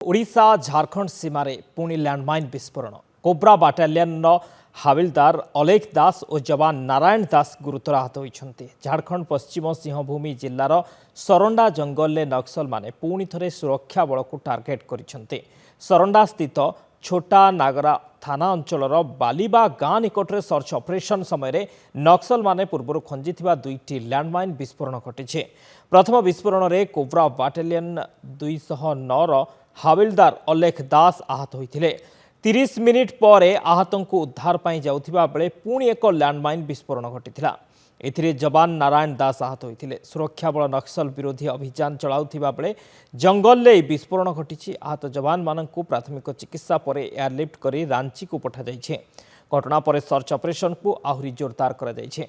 ओडिशा झारखंड सीमार पुणी landmine विस्फोरण cobra battalion हाविलदार Alekh दास और जवान नारायण दास गुरुतर आहत होती। झारखंड पश्चिम सिंहभूमि जिलार सरंडा जंगल में नक्सल माने पुणी थे सुरक्षा बल को टार्गेट कर सरंडा स्थित छोटा नागरा थाना अंचलर बालिबा गाँ निकट में सर्च ऑपरेशन समय नक्सल माने पूर्व खंजी दुईटी लैंडमाइन विस्फोरण घटी। प्रथम विस्फोरण में कोब्रा बाटालियन 209 हाविलदार अलेख दास आहत होते 30 मिनिट पर आहत को उद्धार पाई जाउथिबा बेले पुणी एक लैंडमाइन विस्फोरण घटी। एथिरे जवान नारायण दास आहत होते। सुरक्षा बल नक्सल विरोधी अभियान चलाउथिबा बेले जंगल में विस्फोरण घटी। आहत जवान माननकु प्राथमिक चिकित्सा पर एयरलिफ्ट कर रांची को पठा जाइछे। घटना पर सर्च ऑपरेशन को आहुरी जोरदार करा जाइछे।